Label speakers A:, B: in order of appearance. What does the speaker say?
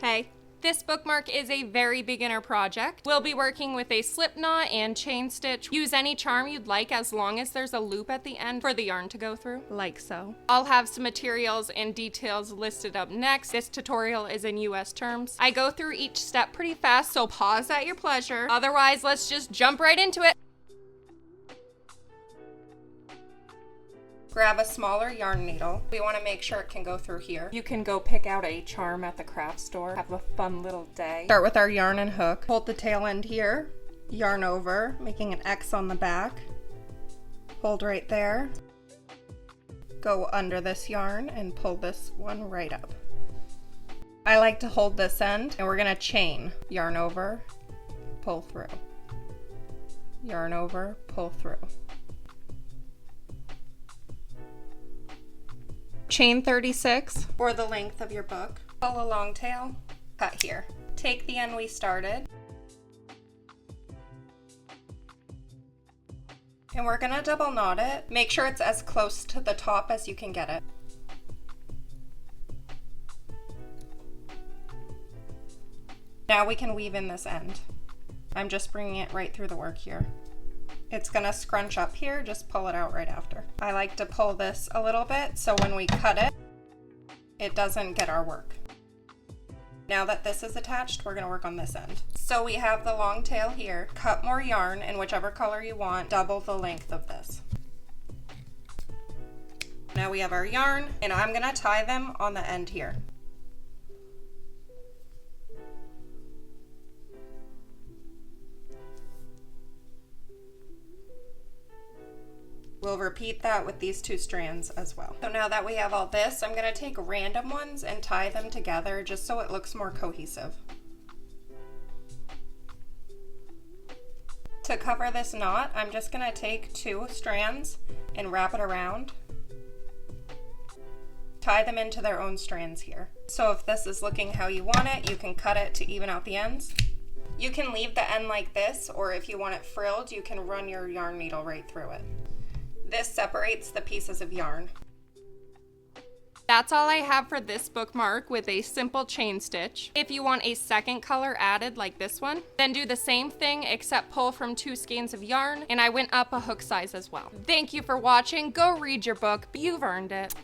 A: Hey. This bookmark is a very beginner project. We'll be working with a slip knot and chain stitch. Use any charm you'd like as long as there's a loop at the end for the yarn to go through, like so. I'll have some materials and details listed up next. This tutorial is in US terms. I go through each step pretty fast, so pause at your pleasure. Otherwise, let's just jump right into it. Grab a smaller yarn needle. We want to make sure it can go through here. You can go pick out a charm at the craft store. Have a fun little day. Start with our yarn and hook. Hold the tail end here. Yarn over, making an X on the back. Hold right there. Go under this yarn and pull this one right up. I like to hold this end and we're going to chain. Yarn over, pull through. Yarn over, pull through. Chain 36 for the length of your book. Pull a long tail, cut here. Take the end we started. And we're gonna double knot it. Make sure it's as close to the top as you can get it. Now we can weave in this end. I'm just bringing it right through the work here. It's gonna scrunch up here, just pull it out right after. I like to pull this a little bit so when we cut it, it doesn't get our work. Now that this is attached, we're gonna work on this end. So we have the long tail here. Cut more yarn in whichever color you want, double the length of this. Now we have our yarn, and I'm gonna tie them on the end here. We'll repeat that with these two strands as well. So now that we have all this, I'm gonna take random ones and tie them together just so it looks more cohesive. To cover this knot, I'm just gonna take two strands and wrap it around. Tie them into their own strands here. So if this is looking how you want it, you can cut it to even out the ends. You can leave the end like this, or if you want it frilled, you can run your yarn needle right through it. This separates the pieces of yarn. That's all I have for this bookmark with a simple chain stitch. If you want a second color added like this one, then do the same thing except pull from 2 skeins of yarn, and I went up a hook size as well. Thank you for watching. Go read your book. You've earned it.